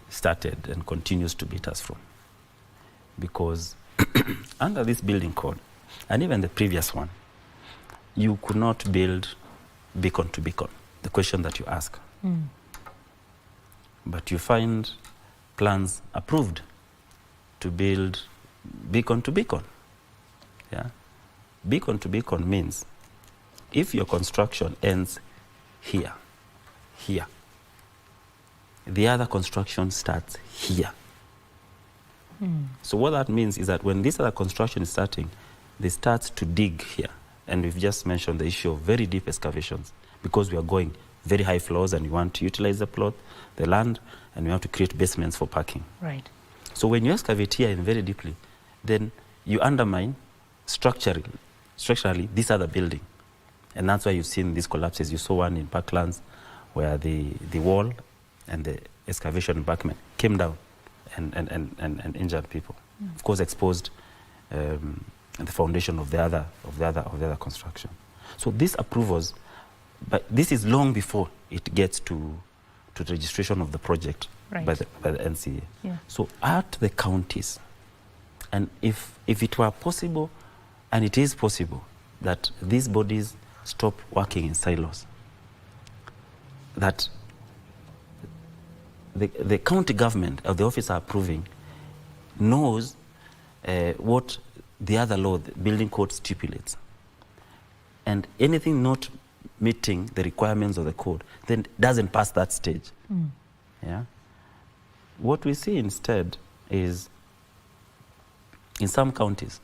started and continues to beat us from. Because under this building code, and even the previous one, you could not build beacon to beacon, the question that you ask. But you find plans approved to build beacon to beacon. Yeah? Beacon to beacon means if your construction ends here, the other construction starts here. So what that means is that when this other construction is starting, they start to dig here. And we've just mentioned the issue of very deep excavations because we are going very high floors and we want to utilize the plot, the land, and we have to create basements for parking. Right. So when you excavate here and very deeply, then you undermine structurally this other building. And that's why you've seen these collapses. You saw one in Parklands where the wall and the excavation embankment came down and injured people. Of course, exposed the foundation of the other construction. So these approvals, but this is long before it gets to the registration of the project by the NCA. Yeah. So at the counties, and if it were possible, and it is possible, that these bodies stop working in silos, that the county government or the officer approving knows what the other law, the building code, stipulates. And anything not meeting the requirements of the code then doesn't pass that stage. Yeah? What we see instead is in some counties,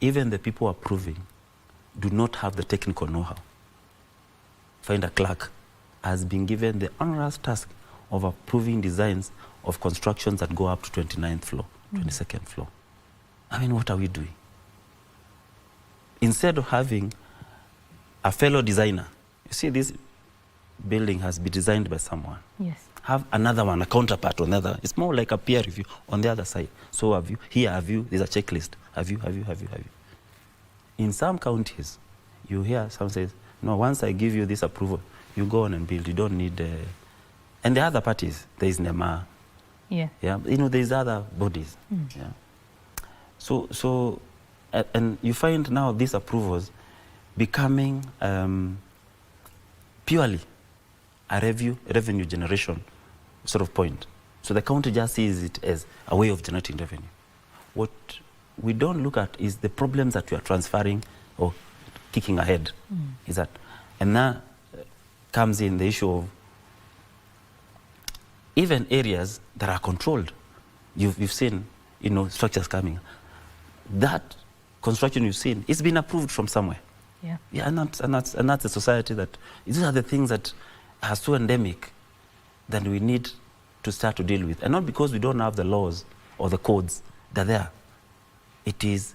even the people approving do not have the technical know-how. Find a clerk has been given the onerous task of approving designs of constructions that go up to 29th floor, 22nd floor. I mean, what are we doing? Instead of having a fellow designer, you see this building has been designed by someone. Yes. Have another one, a counterpart on the other. It's more like a peer review on the other side. So have you, here have you, there's a checklist. Have you. In some counties, you hear someone says, no, once I give you this approval, you go on and build. You don't need... And the other parties, there is NEMA. Yeah. Yeah. You know, there's other bodies. Yeah. So, and you find now these approvals becoming purely a revenue generation sort of point. So the county just sees it as a way of generating revenue. What we don't look at is the problems that we are transferring or kicking ahead. Is that, and that comes in the issue of even areas that are controlled. You've seen, you know, structures coming. That construction you've seen, it's been approved from somewhere. Yeah. Yeah, and that's a society that, these are the things that are so endemic that we need to start to deal with. And not because we don't have the laws or the codes, they're there. It is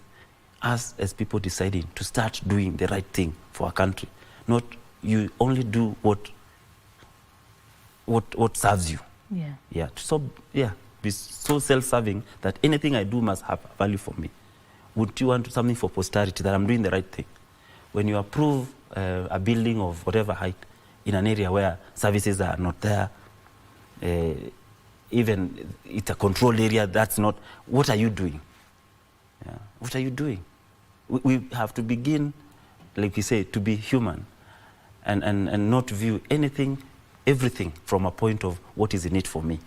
us as people deciding to start doing the right thing for our country. Not you only do what serves you. Yeah. Yeah. So, yeah, be so self-serving that anything I do must have value for me. Would you want something for posterity, that I'm doing the right thing? When you approve a building of whatever height in an area where services are not there, even it's a controlled area, that's not, what are you doing? Yeah. What are you doing? We have to begin, like you say, to be human and not view everything from a point of what is in it for me.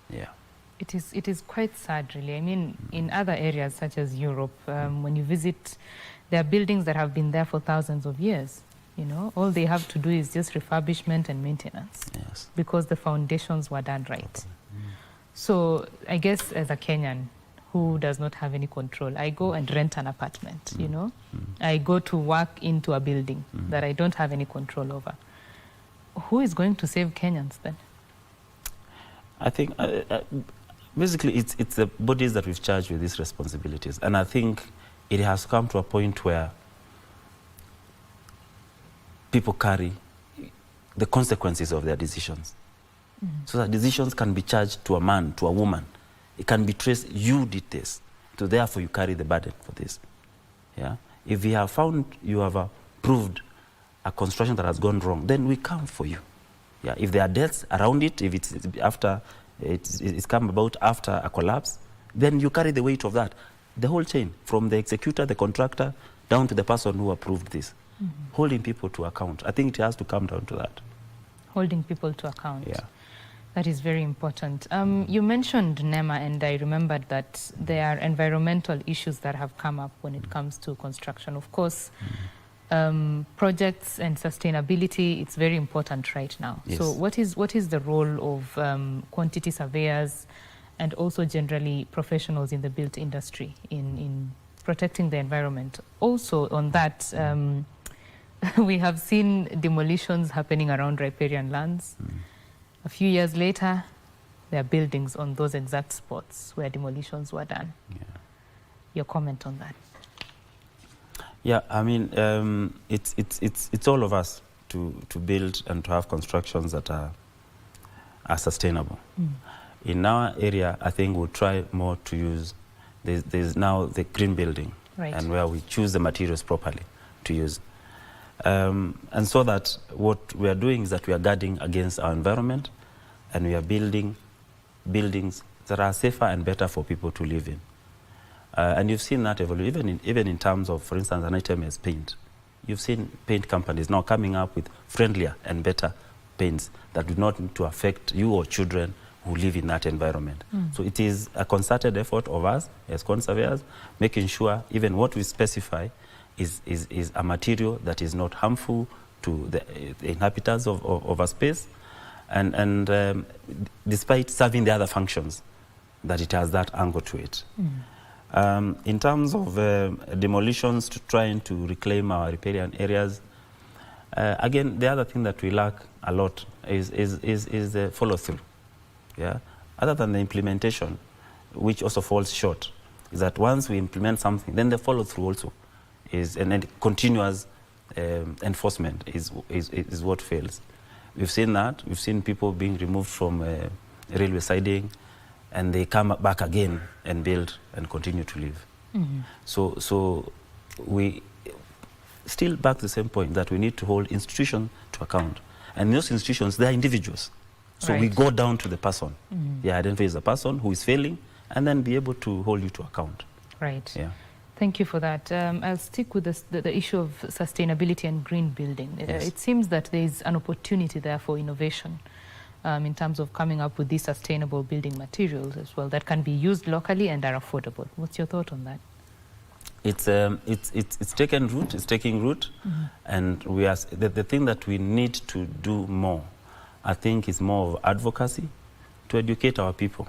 Yeah. It is quite sad, really. I mean, in other areas such as Europe, when you visit, there are buildings that have been there for thousands of years. You know, all they have to do is just refurbishment and maintenance. Yes. Because the foundations were done right. So I guess as a Kenyan who does not have any control, I go and rent an apartment, you know. I go to work into a building that I don't have any control over. Who is going to save Kenyans then? I think basically it's the bodies that we've charged with these responsibilities. And I think it has come to a point where people carry the consequences of their decisions. So that decisions can be charged to a man, to a woman. It can be traced, you did this. So therefore you carry the burden for this. Yeah? If we have found you have approved a construction that has gone wrong, then we come for you. Yeah, if there are deaths around it, if it's come about after a collapse, then you carry the weight of that. The whole chain, from the executor, the contractor, down to the person who approved this. Holding people to account. I think it has to come down to that. Holding people to account. Yeah. That is very important. You mentioned NEMA, and I remembered that there are environmental issues that have come up when it comes to construction. Of course, projects and sustainability, it's very important right now. Yes. So what is the role of quantity surveyors and also generally professionals in the built industry in protecting the environment? Also on that, we have seen demolitions happening around riparian lands. A few years later, there are buildings on those exact spots where demolitions were done. Yeah. Your comment on that? Yeah, I mean, it's all of us to build and to have constructions that are sustainable. In our area, I think we'll try more to use, there's now the green building, right, and where we choose the materials properly to use. And so that what we are doing is that we are guarding against our environment, and we are building buildings that are safer and better for people to live in. And you've seen that evolve, even in terms of, for instance, an item as paint. You've seen paint companies now coming up with friendlier and better paints that do not need to affect you or children who live in that environment. So it is a concerted effort of us as conservators, making sure even what we specify is a material that is not harmful to the inhabitants of a space, and despite serving the other functions, that it has that angle to it. In terms of demolitions, to trying to reclaim our riparian areas, again, the other thing that we lack a lot is the follow-through. Yeah? Other than the implementation, which also falls short, is that once we implement something, then the follow-through also is, and then continuous enforcement is what fails. We've seen that. We've seen people being removed from railway siding, and they come back again and build and continue to live. So we still back to the same point that we need to hold institutions to account. And those institutions, they are individuals. So right, we go down to the person. Yeah, identify the person who is failing, and then be able to hold you to account. Right. Yeah. Thank you for that. I'll stick with the issue of sustainability and green building. Yes. It seems that there is an opportunity there for innovation in terms of coming up with these sustainable building materials as well that can be used locally and are affordable. What's your thought on that? It's taken root. It's taking root, and we are the thing that we need to do more, I think, is more of advocacy to educate our people.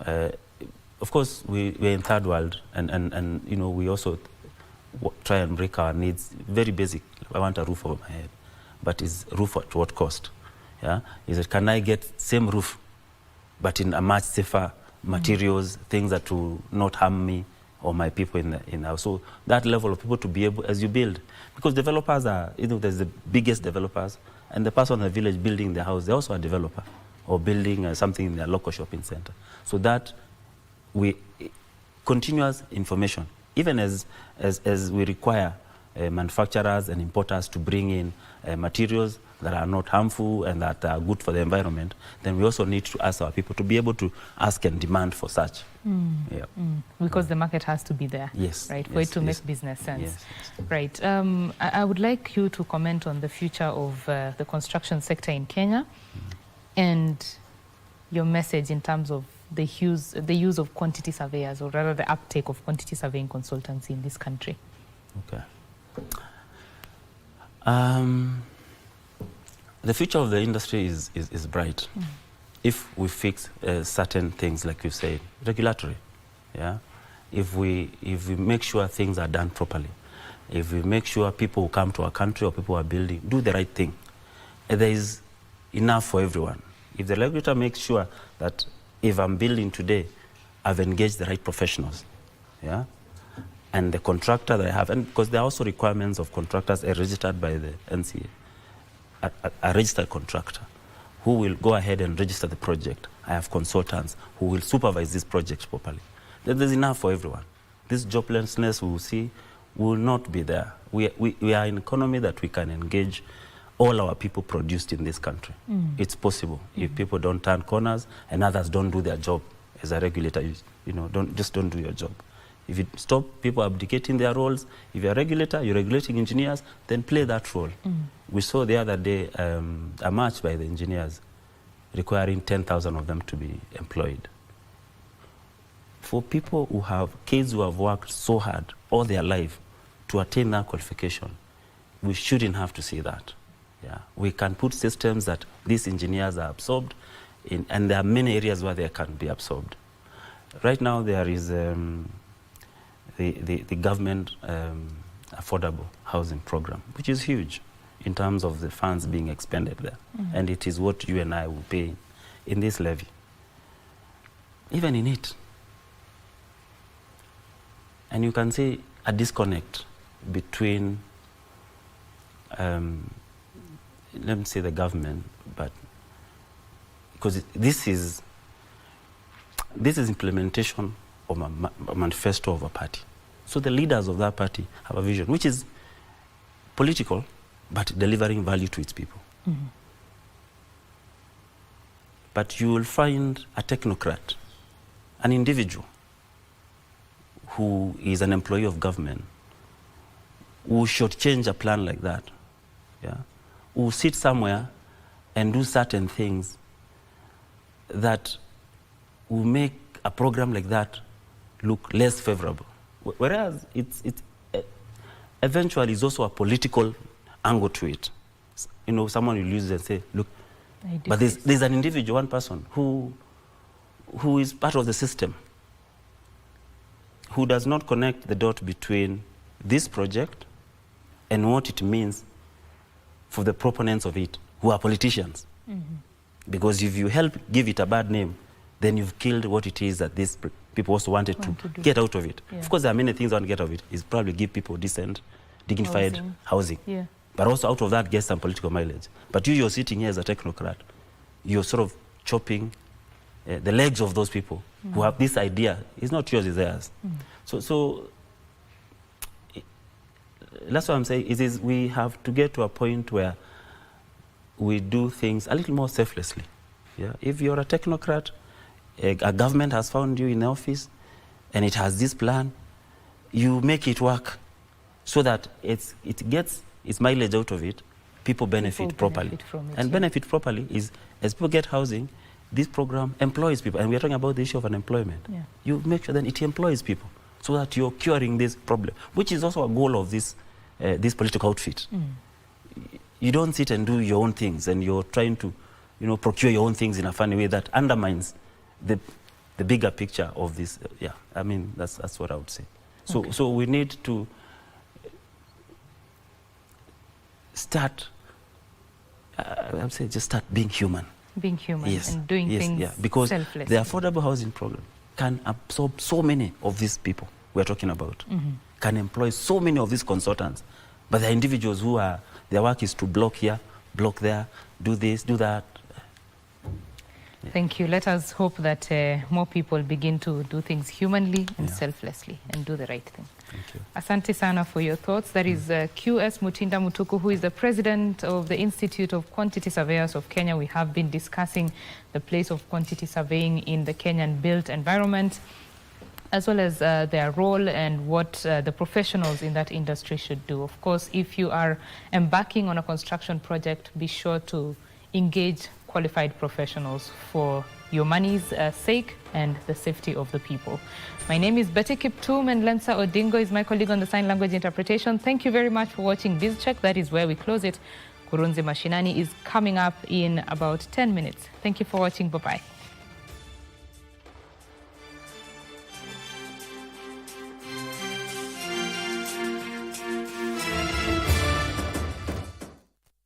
Of course, we're in third world, and you know, we also try and break our needs. Very basic. I want a roof over my head, but is roof at what cost? Yeah, is it, can I get same roof, but in a much safer materials, things that will not harm me or my people in the house. So that level of people to be able, as you build, because developers are, you know, there's the biggest developers, and the person in the village building the house, they're also a developer, or building something in their local shopping center. So that we continuous information, even as we require manufacturers and importers to bring in materials that are not harmful and that are good for the environment, then we also need to ask our people to be able to ask and demand for such. Yeah. Because the market has to be there, yes, right, for yes, it to yes, make business sense. Yes, yes. Right. I would like you to comment on the future of the construction sector in Kenya and your message in terms of the use of quantity surveyors, or rather the uptake of quantity surveying consultancy in this country. Okay. The future of the industry is bright if we fix certain things, like you said, regulatory. Yeah, if we make sure things are done properly, if we make sure people who come to our country or people who are building do the right thing, there is enough for everyone. If the regulator makes sure that if I'm building today, I've engaged the right professionals, yeah, and the contractor that I have, and because there are also requirements of contractors registered by the NCA, a registered contractor who will go ahead and register the project. I have consultants who will supervise this project properly. There's enough for everyone. This joblessness we will see will not be there. We are in an economy that we can engage all our people produced in this country. It's possible if people don't turn corners and others don't do their job as a regulator. You know, don't do your job. If you stop people abdicating their roles, if you're a regulator, you're regulating engineers, then play that role. We saw the other day a march by the engineers requiring 10,000 of them to be employed. For people who have kids who have worked so hard all their life to attain that qualification, we shouldn't have to see that. Yeah, we can put systems that these engineers are absorbed in, and there are many areas where they can be absorbed. Right now there is the government affordable housing program, which is huge in terms of the funds being expended there. And it is what you and I will pay in this levy. Even in it. And you can see a disconnect between, let me say the government, but because this is implementation of a manifesto of a party. So the leaders of that party have a vision, which is political, but delivering value to its people. But you will find a technocrat, an individual who is an employee of government, who should change a plan like that, yeah? Who sit somewhere and do certain things that will make a program like that look less favorable. Whereas it's eventually is also a political angle to it. You know, someone will use it and say, look, but there's an individual, one person, who is part of the system, who does not connect the dot between this project and what it means for the proponents of it, who are politicians. Because if you help give it a bad name, then you've killed what it is that these people also wanted to get out of it. Yeah. Of course, there are many things I want to get out of it. Is probably give people decent, dignified housing. Yeah. But also out of that, get some political mileage. But you're sitting here as a technocrat. You're sort of chopping the legs of those people who have this idea. It's not yours, it's theirs. So that's what I'm saying. Is we have to get to a point where we do things a little more selflessly. Yeah? If you're a technocrat, a government has found you in the office and it has this plan, you make it work so that it gets its mileage out of it, people benefit properly. Benefit properly is, as people get housing, this program employs people. And we're talking about the issue of unemployment. Yeah. You make sure that it employs people so that you're curing this problem, which is also a goal of this political outfit. You don't sit and do your own things and you're trying to, you know, procure your own things in a funny way that undermines the bigger picture of this. Yeah, I mean, that's what I would say. So we need to start, I would say, just start being human. Being human and doing things because selflessly. The affordable housing program can absorb so many of these people we're talking about, can employ so many of these consultants, but the individuals who are, their work is to block here, block there, do this, do that. Thank you. Let us hope that more people begin to do things humanly and selflessly and do the right thing. Thank you. Asante sana for your thoughts. That is QS Mutinda Mutuku, who is the president of the Institute of Quantity Surveyors of Kenya. We have been discussing the place of quantity surveying in the Kenyan built environment, as well as their role and what the professionals in that industry should do. Of course, if you are embarking on a construction project, be sure to engage qualified professionals for your money's sake and the safety of the people. My name is Betty Kiptum and Lensa Odingo is my colleague on the sign language interpretation. Thank you very much for watching BizCheck. That is where we close it. Kurunzi Mashinani is coming up in about 10 minutes. Thank you for watching. Bye-bye.